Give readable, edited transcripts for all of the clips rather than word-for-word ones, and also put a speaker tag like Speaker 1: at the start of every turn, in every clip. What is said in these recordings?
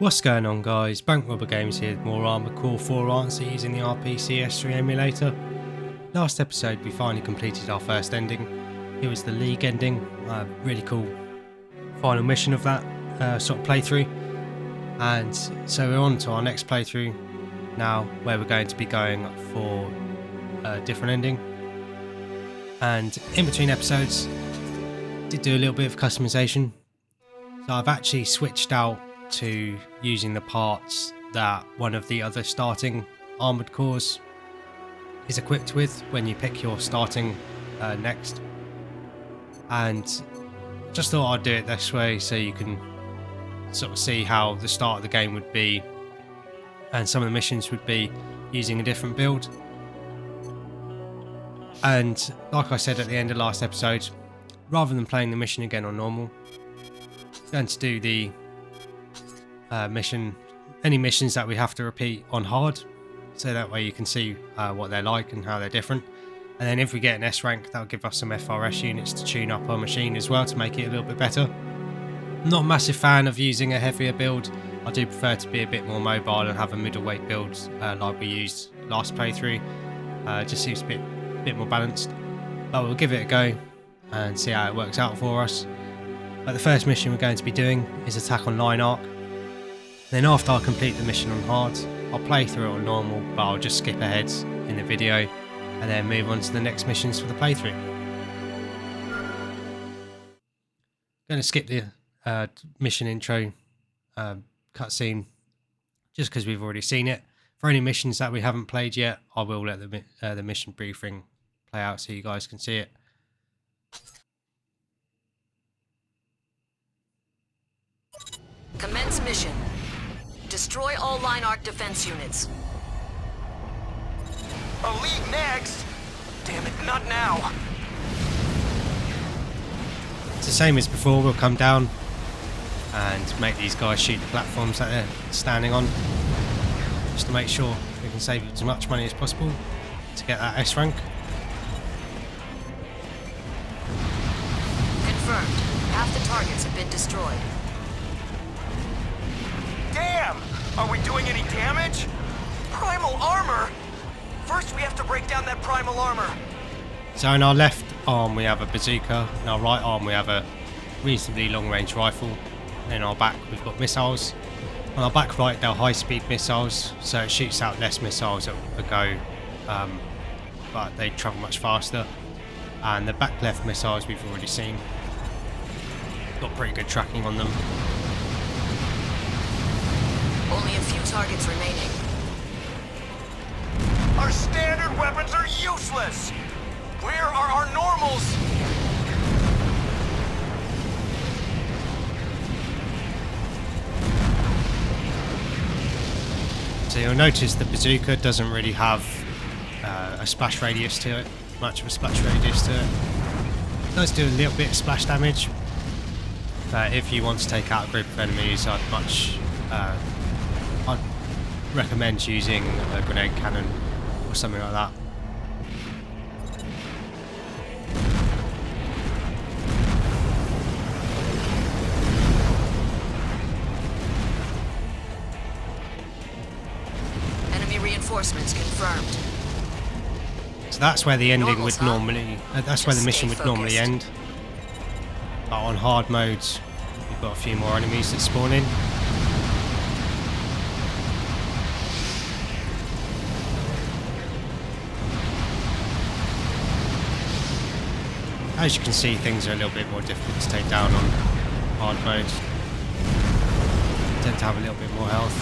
Speaker 1: What's going on, guys? Bank Robber Games here with more Armored Core 4 answer using the RPCS3 emulator. Last episode we finally completed our first ending. It was the League ending, really cool final mission of that sort of playthrough. And so we're on to our next playthrough now, where we're going to be going for a different ending. And in between episodes, did do a little bit of customization. So I've actually switched out to using the parts that one of the other starting armored cores is equipped with when you pick your starting next, and just thought I'd do it this way so you can sort of see how the start of the game would be and some of the missions would be using a different build. And like I said at the end of last episode, rather than playing the mission again on normal, I'm going to do the any missions that we have to repeat on hard, so that way you can see what they're like and how they're different. And then if we get an S rank, that'll give us some FRS units to tune up our machine as well to make it a little bit better. I'm not a massive fan of using a heavier build. I do prefer to be a bit more mobile and have a middleweight build like we used last playthrough. It just seems a bit more balanced, but we'll give it a go and see how it works out for us. But the first mission we're going to be doing is attack on line arc. Then after I complete the mission on hard, I'll play through it on normal, but I'll just skip ahead in the video and then move on to the next missions for the playthrough. I'm going to skip the mission intro cutscene just because we've already seen it. For any missions that we haven't played yet, I will let the mission briefing play out so you guys can see it.
Speaker 2: Commence mission. Destroy all line arc defense units.
Speaker 3: A league next? Damn it, not now.
Speaker 1: It's the same as before. We'll come down and make these guys shoot the platforms that they're standing on, just to make sure we can save as much money as possible to get that S rank.
Speaker 2: Confirmed. Half the targets have been destroyed.
Speaker 3: Damn! Are we doing any damage? Primal armor? First we have to break down that primal armor.
Speaker 1: So in our left arm we have a bazooka, in our right arm we have a reasonably long range rifle, and in our back we've got missiles. On our back right they're high speed missiles, so it shoots out less missiles at a go, but they travel much faster. And the back left missiles we've already seen, got pretty good tracking on them.
Speaker 2: Only a few targets remaining.
Speaker 3: Our standard weapons are useless! Where are our normals?
Speaker 1: So you'll notice the bazooka doesn't really have a splash radius to it, much of a splash radius to it. It does do a little bit of splash damage, but if you want to take out a group of enemies, I'd recommend using a grenade cannon or something like that.
Speaker 2: Enemy reinforcements confirmed.
Speaker 1: So that's where the ending would normally, that's where the mission would normally end. But on hard modes, we've got a few more enemies that spawn in. As you can see, things are a little bit more difficult to take down on hard mode. Tend to have a little bit more health.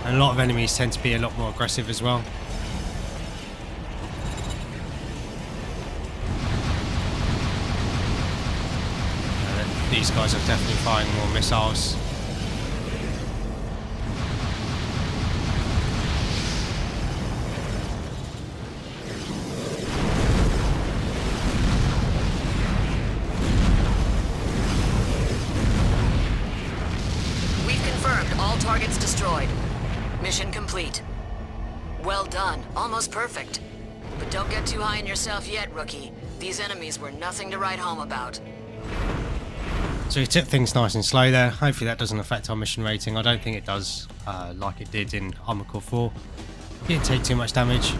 Speaker 1: And a lot of enemies tend to be a lot more aggressive as well. These guys are definitely firing more missiles.
Speaker 2: All targets destroyed. Mission complete. Well done. Almost perfect. But don't get too high on yourself yet, rookie. These enemies were nothing to write home about.
Speaker 1: So we took things nice and slow there. Hopefully that doesn't affect our mission rating. I don't think it does, like it did in Armored Core 4. Didn't take too much damage.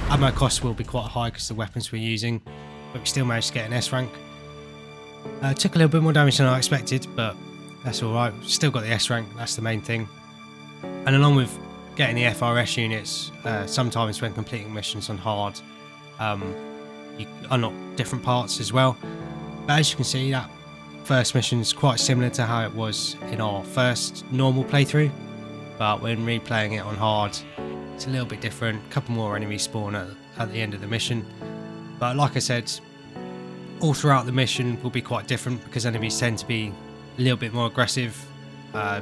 Speaker 1: Ammo costs will be quite high because of the weapons we're using, but we still managed to get an S rank. Took a little bit more damage than I expected, but that's alright. Still got the S rank, that's the main thing. And along with getting the FRS units, sometimes when completing missions on hard, you unlock different parts as well. But as you can see, that first mission is quite similar to how it was in our first normal playthrough, but when replaying it on hard, it's a little bit different. A couple more enemies spawn at the end of the mission, but like I said, all throughout the mission will be quite different because enemies tend to be a little bit more aggressive,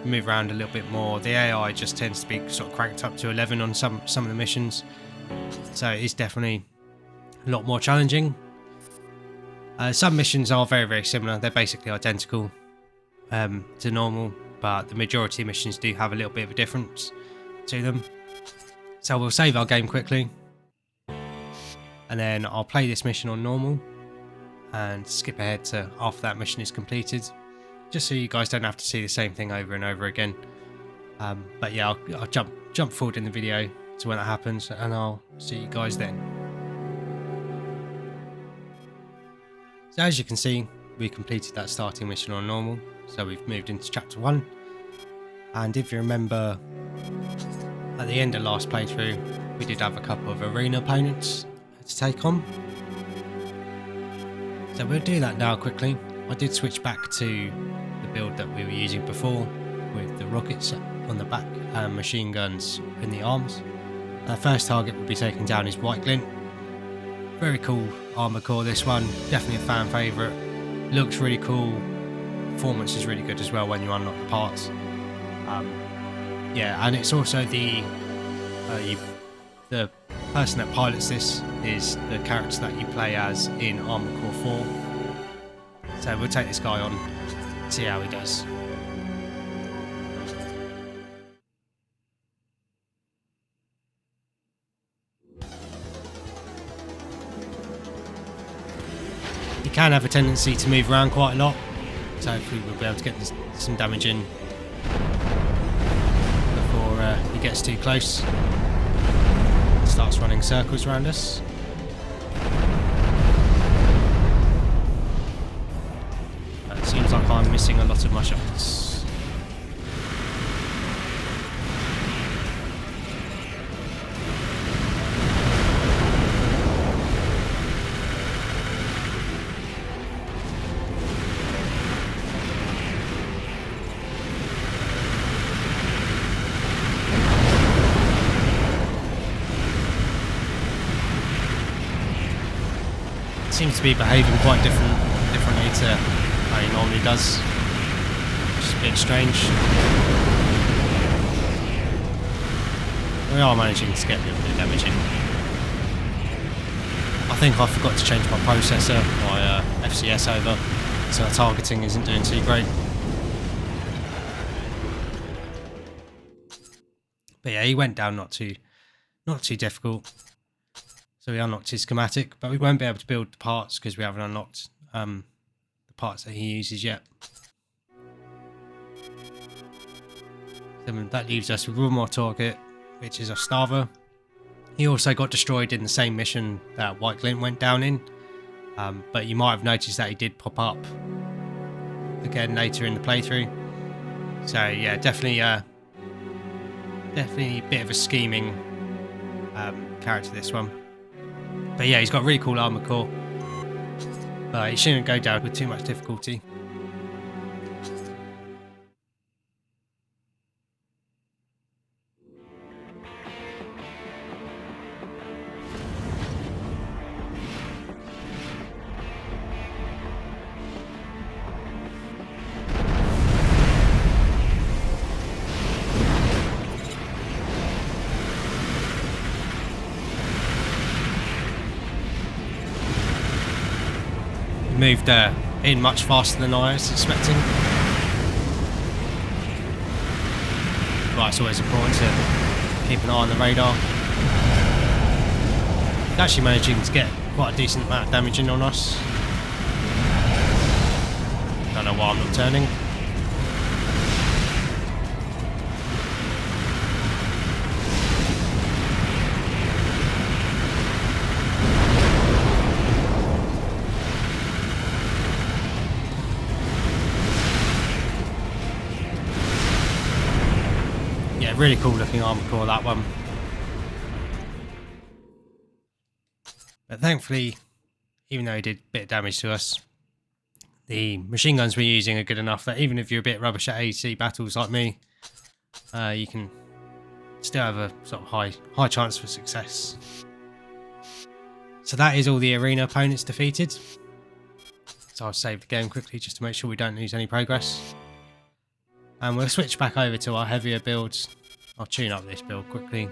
Speaker 1: move around a little bit more. The AI just tends to be sort of cranked up to 11 on some of the missions, so it's definitely a lot more challenging. Some missions are very, very similar. They're basically identical to normal, but the majority of missions do have a little bit of a difference to them. So we'll save our game quickly, and then I'll play this mission on normal and skip ahead to after that mission is completed, just so you guys don't have to see the same thing over and over again. But yeah, I'll jump forward in the video to when that happens, and I'll see you guys then. So as you can see, we completed that starting mission on normal, so we've moved into chapter 1. And if you remember, at the end of last playthrough, we did have a couple of arena opponents to take on. So we'll do that now quickly. I did switch back to the build that we were using before, with the rockets on the back and machine guns in the arms. Our first target we'll be taking down is White Glint. Very cool armor core, this one, definitely a fan favourite. Looks really cool, performance is really good as well when you unlock the parts. Yeah, and it's also the person that pilots this is the character that you play as in Armored Core 4. So we'll take this guy on, see how he does. He can have a tendency to move around quite a lot, so hopefully we'll be able to get some damage in before he gets too close. Starts running circles around us. It seems like I'm missing a lot of my shots. Seems to be behaving quite differently to how he normally does. Just a bit strange. We are managing to get a little bit of damage in. I think I forgot to change my processor, my FCS over, so our targeting isn't doing too great. But yeah, he went down not too difficult. So we unlocked his schematic, but we won't be able to build the parts because we haven't unlocked the parts that he uses yet. So that leaves us with one more target, which is Ostava. He also got destroyed in the same mission that White Glint went down in, but you might have noticed that he did pop up again later in the playthrough. So yeah, definitely a bit of a scheming character, this one. But yeah, he's got a really cool armor core, but he shouldn't go down with too much difficulty. Moved in much faster than I was expecting. But it's always important to keep an eye on the radar. actually managing to get quite a decent amount of damage in on us. Don't know why I'm not turning. Yeah, really cool looking armor core, that one. But thankfully, even though he did a bit of damage to us, the machine guns we're using are good enough that even if you're a bit rubbish at AC battles like me, you can still have a sort of high chance for success. So that is all the arena opponents defeated. So I'll save the game quickly just to make sure we don't lose any progress. And we'll switch back over to our heavier builds. I'll tune up this build quickly.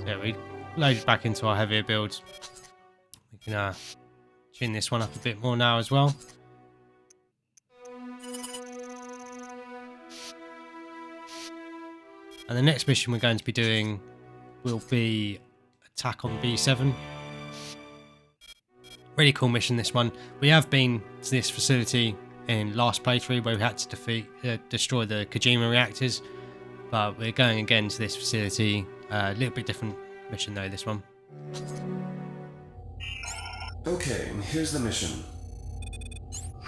Speaker 1: So we loaded back into our heavier build. We can tune this one up a bit more now as well. And the next mission we're going to be doing will be attack on B7. Really cool mission, this one. We have been to this facility in last playthrough where we had to destroy the Kojima reactors, but we're going again to this facility. A little bit different mission though, this one.
Speaker 4: Okay, here's the mission.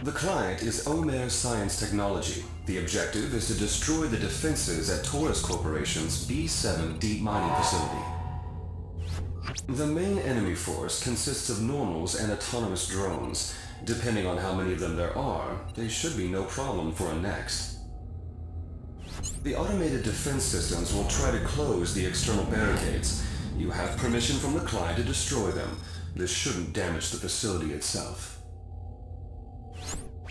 Speaker 4: The client is Omer Science Technology. The objective is to destroy the defenses at Taurus Corporation's B7 deep mining facility. The main enemy force consists of normals and autonomous drones. Depending on how many of them there are, they should be no problem for a next. The automated defense systems will try to close the external barricades. You have permission from the client to destroy them. This shouldn't damage the facility itself.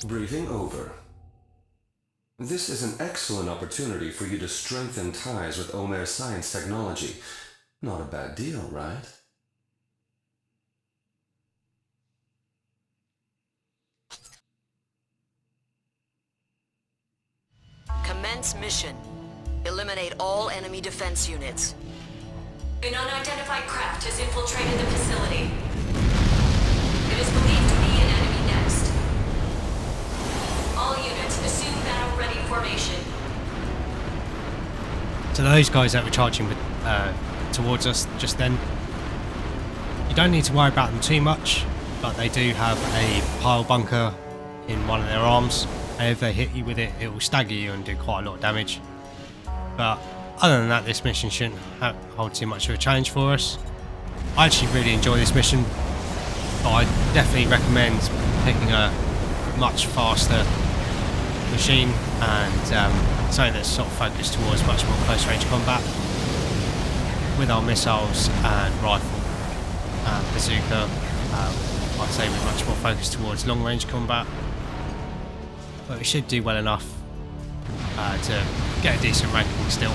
Speaker 4: Briefing over. This is an excellent opportunity for you to strengthen ties with Omer Science Technology. Not a bad deal, right?
Speaker 2: Commence mission. Eliminate all enemy defense units.
Speaker 5: An unidentified craft has infiltrated the facility. It is believed to be an enemy next. All units, assume battle-ready formation.
Speaker 1: So those guys that were charging towards us just then, you don't need to worry about them too much, but they do have a pile bunker in one of their arms, and if they hit you with it, it will stagger you and do quite a lot of damage. But other than that, this mission shouldn't hold too much of a challenge for us. I actually really enjoy this mission, but I definitely recommend picking a much faster machine and something that's sort of focused towards much more close range combat. With our missiles and rifle and bazooka, I'd say we're much more focused towards long range combat, but we should do well enough to get a decent ranking still.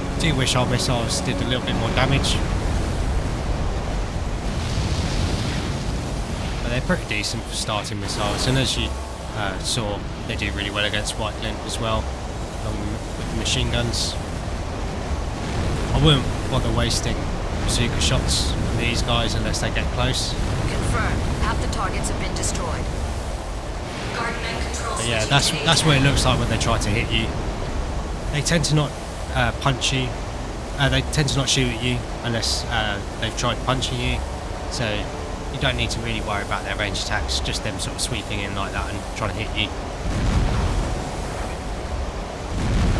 Speaker 1: I do wish our missiles did a little bit more damage, but they're pretty decent for starting missiles, and as you saw, they do really well against white glint as well, along with the machine guns. I wouldn't bother wasting bazooka shots on these guys unless they get close.
Speaker 2: Confirmed. Half the targets have been destroyed.
Speaker 5: Garden and control.
Speaker 1: But yeah, that's what it looks like when they try to hit you. They tend to not punch you. They tend to not shoot at you unless they've tried punching you. So you don't need to really worry about their range attacks, just them sort of sweeping in like that and trying to hit you.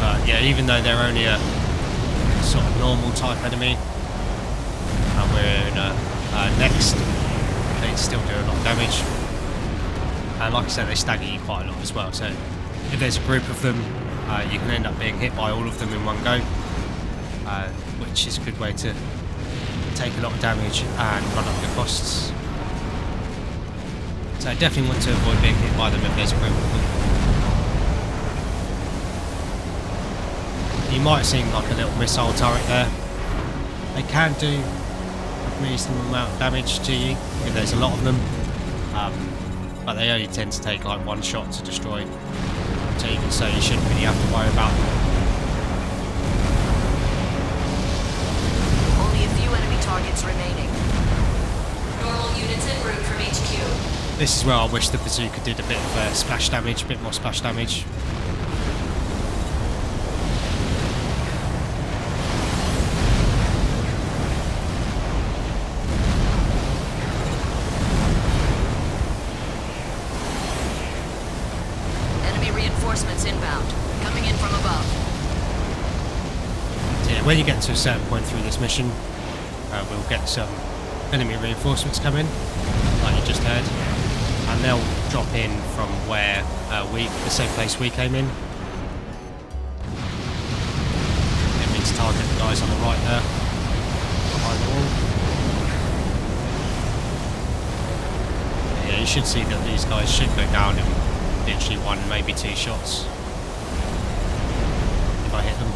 Speaker 1: But yeah, even though they're only a sort of normal type enemy, and we're in a next, they still do a lot of damage. And like I said, they stagger you quite a lot as well, so if there's a group of them, you can end up being hit by all of them in one go, which which is a good way to take a lot of damage and run up your costs. So definitely want to avoid being hit by them if there's a group of them. You might have seen like a little missile turret there. They can do a reasonable amount of damage to you if there's a lot of them, but they only tend to take like one shot to destroy. So even so, you shouldn't really have to worry about them.
Speaker 2: Only a few enemy targets remaining.
Speaker 5: Normal units en route from HQ.
Speaker 1: This is where I wish the bazooka did a bit of splash damage, a bit more splash damage.
Speaker 2: Enemy reinforcements inbound. Coming in from above.
Speaker 1: So yeah, when you get to a certain point through this mission, we'll get some enemy reinforcements come in, like you just heard. And they'll drop in from where the same place we came in. It means target the guys on the right there, behind the wall. Yeah, you should see that these guys should go down in literally one, maybe two shots if I hit them.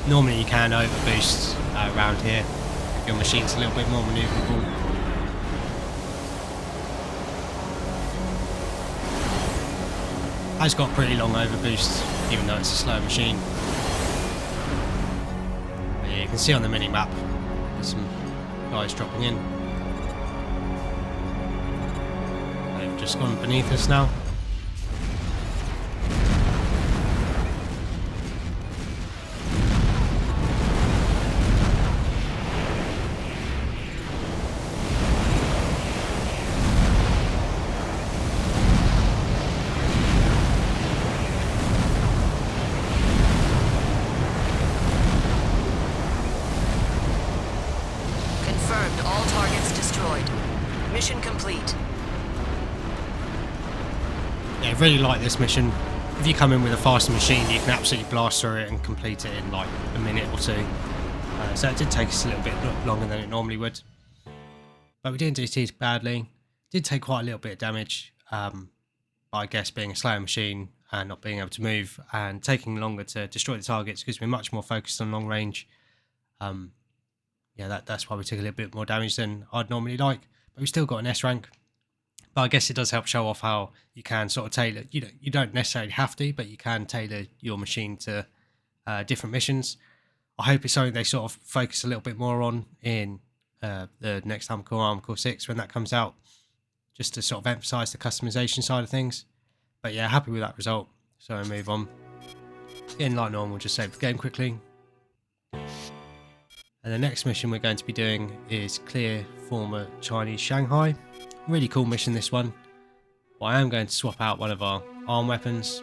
Speaker 1: Normally you can overboost around here. Your machine's a little bit more manoeuvrable. Has got pretty long overboost, even though it's a slow machine. But yeah, you can see on the mini map there's some guys dropping in. They've just gone beneath us now.
Speaker 2: All targets destroyed. Mission complete.
Speaker 1: Yeah, really like this mission. If you come in with a faster machine, you can absolutely blast through it and complete it in like a minute or two. So it did take us a little bit longer than it normally would. But we didn't do too badly. Did take quite a little bit of damage. But I guess being a slower machine and not being able to move and taking longer to destroy the targets because we're much more focused on long range. Yeah, that's why we took a little bit more damage than I'd normally like. But we still got an S rank. But I guess it does help show off how you can sort of tailor. You don't necessarily have to, but you can tailor your machine to different missions. I hope it's something they sort of focus a little bit more on in the next Armored Core 6 when that comes out, just to sort of emphasise the customization side of things. But yeah, happy with that result. So I move on. Again, like normal, just save the game quickly. And the next mission we're going to be doing is clear former Chinese Shanghai. Really cool mission, this one. Well, I am going to swap out one of our arm weapons.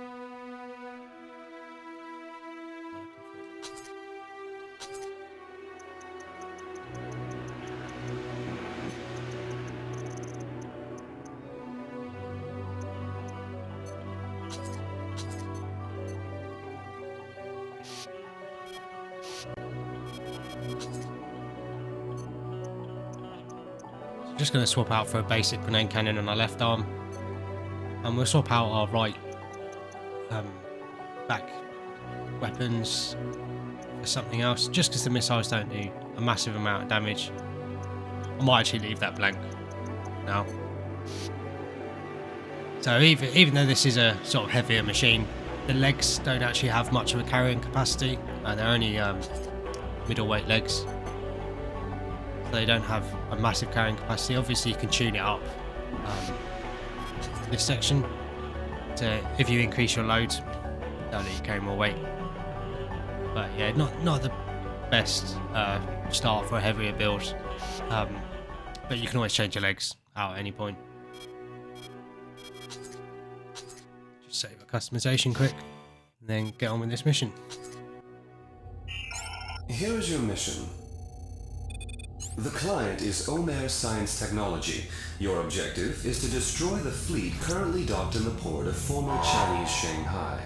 Speaker 1: Just going to swap out for a basic grenade cannon on our left arm, and we'll swap out our right back weapons for something else, just because the missiles don't do a massive amount of damage. I might actually leave that blank now. So even though this is a sort of heavier machine, the legs don't actually have much of a carrying capacity, and they're only middleweight legs. They don't have a massive carrying capacity. Obviously you can tune it up this section to, if you increase your load, that'll let you carry more weight. But yeah, not the best start for a heavier build, but you can always change your legs out at any point. Just save a customization quick and then get on with this mission.
Speaker 4: Here is your mission. The client is Omer Science Technology. Your objective is to destroy the fleet currently docked in the port of former Chinese Shanghai.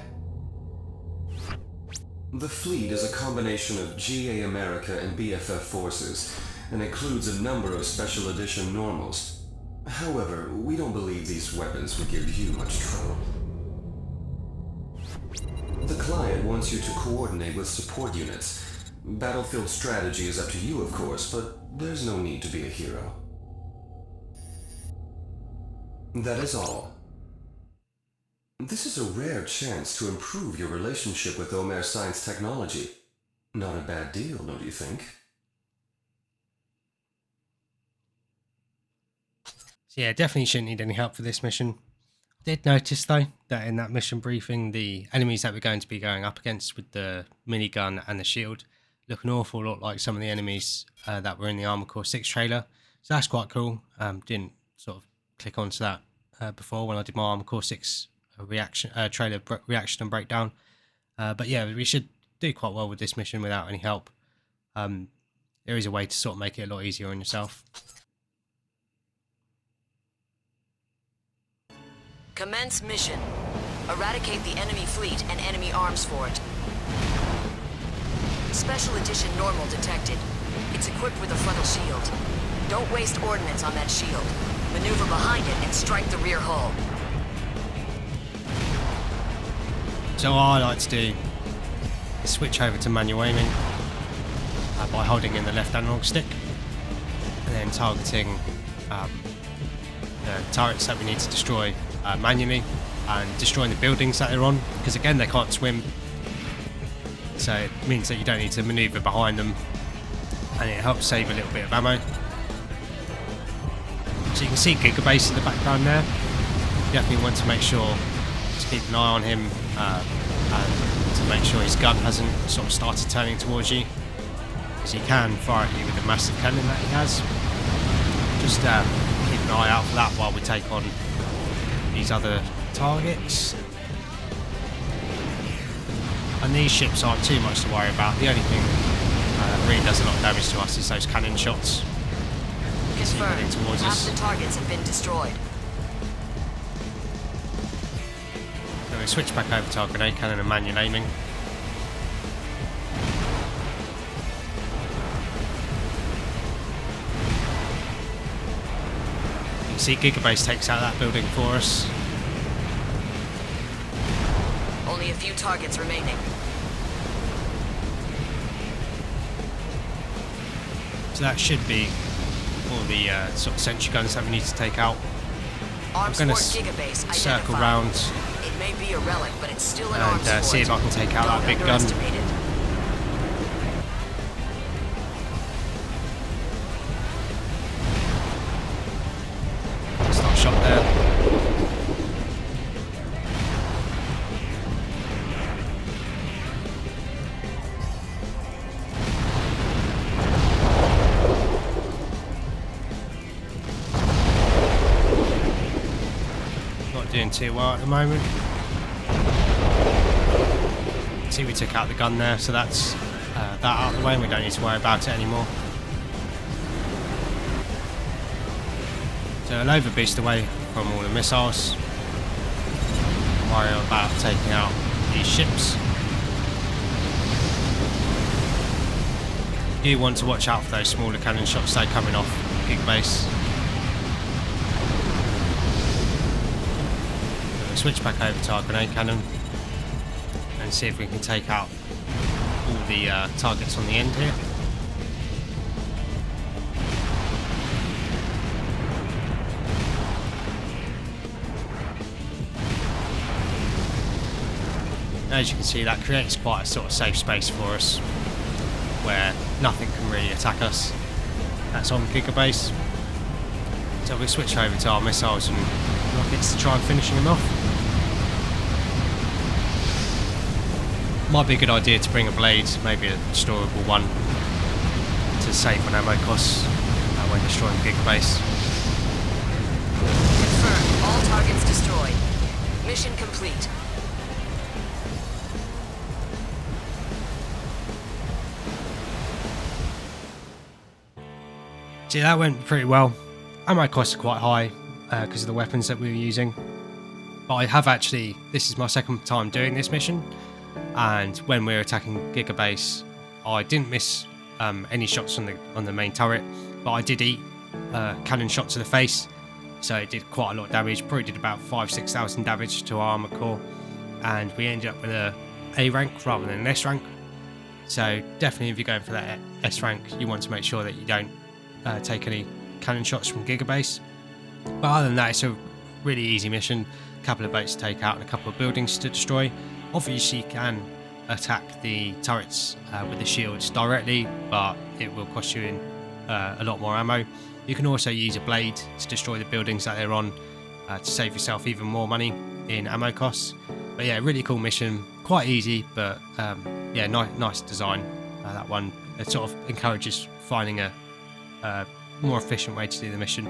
Speaker 4: The fleet is a combination of GA America and BFF forces, and includes a number of special edition normals. However, we don't believe these weapons would give you much trouble. The client wants you to coordinate with support units. Battlefield strategy is up to you, of course, but there's no need to be a hero. That is all. This is a rare chance to improve your relationship with Omer Science Technology. Not a bad deal, don't you think?
Speaker 1: So yeah, definitely shouldn't need any help for this mission. I did notice though that in that mission briefing, the enemies that we're going to be going up against with the minigun and the shield look an awful lot like some of the enemies that were in the Armored Core 6 trailer. So that's quite cool. Didn't sort of click onto that before when I did my Armored Core 6 trailer reaction and breakdown. But yeah, we should do quite well with this mission without any help. There is a way to sort of make it a lot easier on yourself.
Speaker 2: Commence mission. Eradicate the enemy fleet and enemy arms fort. Special edition normal detected. It's equipped with a frontal shield. Don't waste ordnance on that shield. Maneuver behind it and strike the rear hull.
Speaker 1: So what I like to do is switch over to manual aiming by holding in the left analog stick and then targeting the turrets that we need to destroy manually and destroying the buildings that they're on, because again they can't swim, so it means that you don't need to maneuver behind them and it helps save a little bit of ammo. So you can see Gigabase in the background there. You definitely want to make sure to keep an eye on him and to make sure his gun hasn't sort of started turning towards you, because he can fire at you with the massive cannon that he has. Just keep an eye out for that while we take on these other targets. And these ships aren't too much to worry about. The only thing that really does a lot of damage to us is those cannon shots.
Speaker 2: Confirmed.
Speaker 1: Towards
Speaker 2: Half
Speaker 1: us.
Speaker 2: the targets have been destroyed.
Speaker 1: So we switch back over to our grenade cannon and manual aiming. You can see Gigabase takes out that building for us.
Speaker 2: Only a few targets remaining.
Speaker 1: So that should be all the sort of sentry guns that we need to take out.
Speaker 2: Arms
Speaker 1: I'm going
Speaker 2: fort Gigabase
Speaker 1: to circle
Speaker 2: identified.
Speaker 1: round
Speaker 2: It may be a relic, but it's still an arms
Speaker 1: and
Speaker 2: fort.
Speaker 1: see if I can take out
Speaker 2: Don't
Speaker 1: that big gun.
Speaker 2: underestimate it.
Speaker 1: Start shot there. Not doing too well at the moment. See, we took out the gun there, so that's that out of the way and we don't need to worry about it anymore. So I'll overbeast away from all the missiles. Worry about taking out these ships. You do want to watch out for those smaller cannon shots though coming off Gigabase. So we'll switch back over to our grenade cannon and see if we can take out all the targets on the end here. As you can see, that creates quite a sort of safe space for us where nothing can really attack us. That's on Gigabase. So we'll switch over to our missiles and rockets to try and finishing them off. Might be a good idea to bring a blade, maybe a storable one, to save on ammo costs when destroying Gigabase.
Speaker 2: Confirmed. All targets destroyed. Mission complete.
Speaker 1: So yeah, that went pretty well. Ammo costs are quite high because of the weapons that we were using. But I have actually, this is my second time doing this mission, and when we were attacking Gigabase, I didn't miss any shots on the main turret, but I did eat cannon shot to the face, so it did quite a lot of damage. Probably did about 5,000-6,000 damage to our armor core, and we ended up with a A rank rather than an S rank. So definitely, if you're going for that S rank, you want to make sure that you don't take any cannon shots from Gigabase. But other than that, it's a really easy mission. A couple of boats to take out and a couple of buildings to destroy. Obviously, you can attack the turrets with the shields directly, but it will cost you a lot more ammo. You can also use a blade to destroy the buildings that they're on to save yourself even more money in ammo costs. But yeah, really cool mission, quite easy, but yeah, nice design. That one, it sort of encourages finding a more efficient way to do the mission.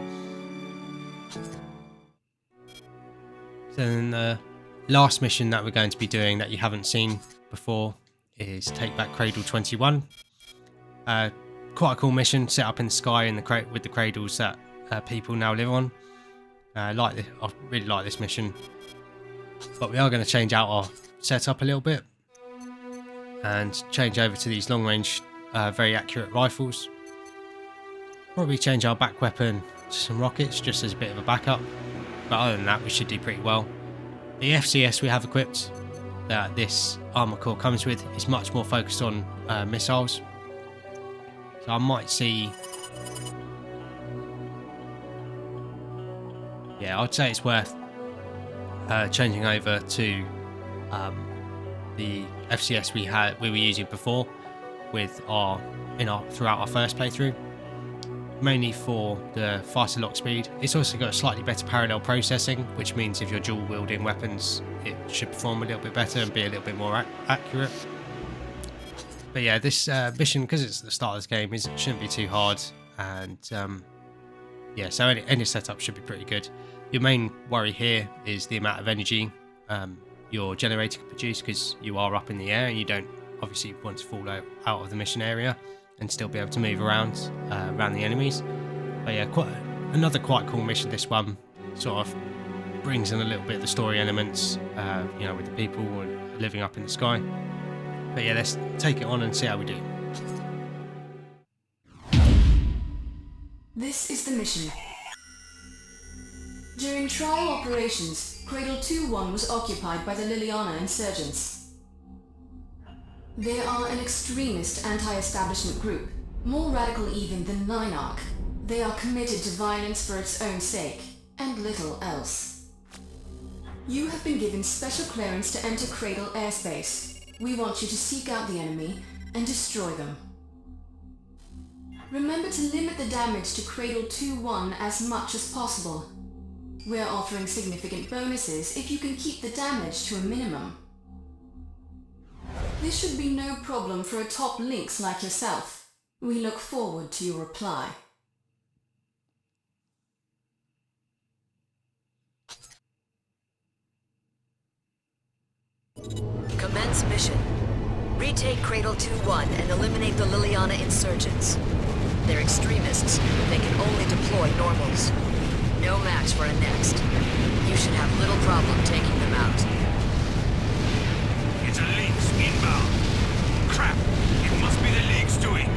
Speaker 1: So then the last mission that we're going to be doing that you haven't seen before is Take Back Cradle 21. Quite a cool mission, set up in the sky in the with the cradles that people now live on. I really like this mission, but we are going to change out our setup a little bit and change over to these long-range, very accurate rifles. Probably change our back weapon to some rockets just as a bit of a backup, but other than that we should do pretty well. The FCS we have equipped that this armor core comes with is much more focused on missiles, so I might see, yeah, I'd say it's worth changing over to the FCS we were using before with throughout our first playthrough, mainly for the faster lock speed. It's also got a slightly better parallel processing, which means if you're dual wielding weapons, it should perform a little bit better and be a little bit more accurate. But yeah, this mission, because it's the start of this game, shouldn't be too hard, and yeah, so any setup should be pretty good. Your main worry here is the amount of energy your generator can produce, because you are up in the air and you don't obviously want to fall out of the mission area and still be able to move around the enemies. But yeah, another quite cool mission. This one sort of brings in a little bit of the story elements, you know, with the people living up in the sky. But yeah, let's take it on and see how we do.
Speaker 6: This is the mission. During trial operations, Cradle 2-1 was occupied by the Liliana insurgents. They are an extremist anti-establishment group, more radical even than 9-Arc. They are committed to violence for its own sake, and little else. You have been given special clearance to enter Cradle airspace. We want you to seek out the enemy and destroy them. Remember to limit the damage to Cradle 2-1 as much as possible. We're offering significant bonuses if you can keep the damage to a minimum. This should be no problem for a top lynx like yourself. We look forward to your reply.
Speaker 2: Commence mission. Retake Cradle 2-1 and eliminate the Liliana insurgents. They're extremists. They can only deploy normals. No match for a next. You should have little problem taking them out.
Speaker 3: It's a lynx inbound. Crap! It must be the lynx doing.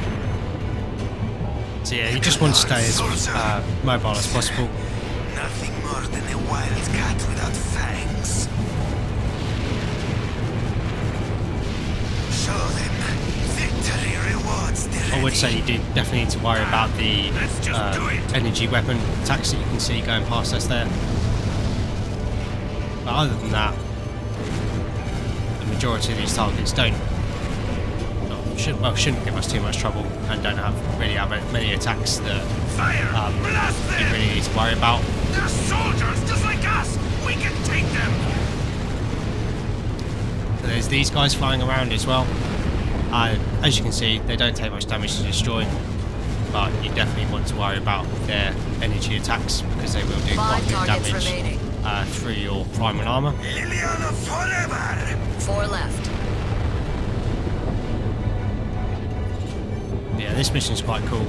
Speaker 1: So yeah, you just want to stay as mobile as possible.
Speaker 3: Nothing more than a wild cat without fangs. Show them. Victory rewards the
Speaker 1: I would say you do definitely need to worry about the energy weapon attacks that you can see going past us there. But other than that, the majority of these targets shouldn't give us too much trouble and don't really have many attacks that you really need to worry about.
Speaker 3: They're soldiers just like us. We can take them.
Speaker 1: So there's these guys flying around as well. As you can see, they don't take much damage to destroy, but you definitely want to worry about their energy attacks because they will do quite good damage through your primal armor.
Speaker 3: Liliana forever.
Speaker 2: 4 left.
Speaker 1: Yeah, this mission is quite cool.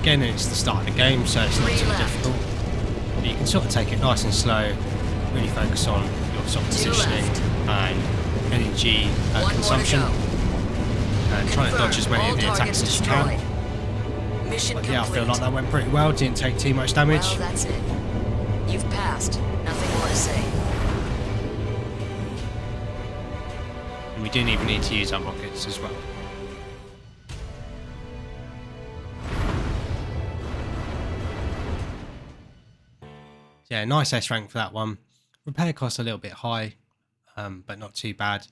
Speaker 1: Again, it's the start of the game, so it's not too difficult. But you can sort of take it nice and slow, really focus on your sort of positioning and energy consumption, and trying to dodge as many of the attacks as you can. But yeah, I feel like that went pretty well, didn't take too much damage.
Speaker 2: Well, that's it. You've passed. Nothing more to say.
Speaker 1: And we didn't even need to use our rockets as well. Yeah, nice S rank for that one. Repair costs a little bit high, but not too bad.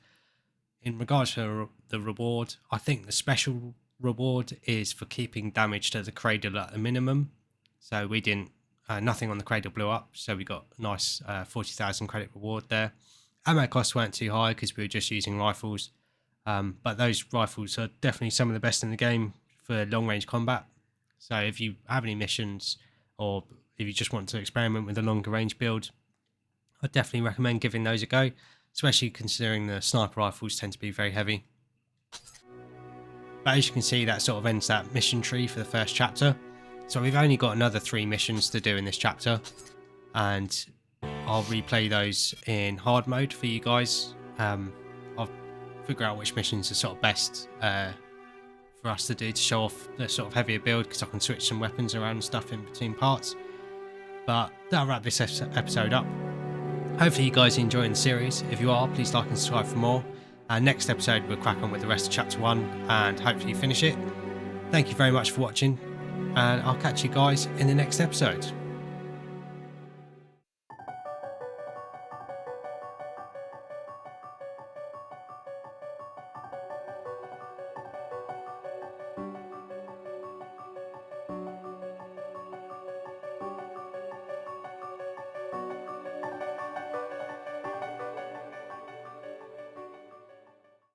Speaker 1: In regards to the reward, I think the special reward is for keeping damage to the cradle at a minimum. So we didn't, nothing on the cradle blew up, so we got a nice 40,000 credit reward there. Ammo costs weren't too high because we were just using rifles, but those rifles are definitely some of the best in the game for long range combat. So if you have any missions, or if you just want to experiment with a longer range build, I definitely recommend giving those a go, especially considering the sniper rifles tend to be very heavy. But as you can see, that sort of ends that mission tree for the first chapter. So we've only got another 3 missions to do in this chapter, and I'll replay those in hard mode for you guys. I'll figure out which missions are sort of best for us to do to show off the sort of heavier build, because I can switch some weapons around and stuff in between parts. But that'll wrap this episode up. Hopefully you guys are enjoying the series. If you are, please like and subscribe for more. Next episode we'll crack on with the rest of chapter 1 and hopefully finish it. Thank you very much for watching, and I'll catch you guys in the next episode.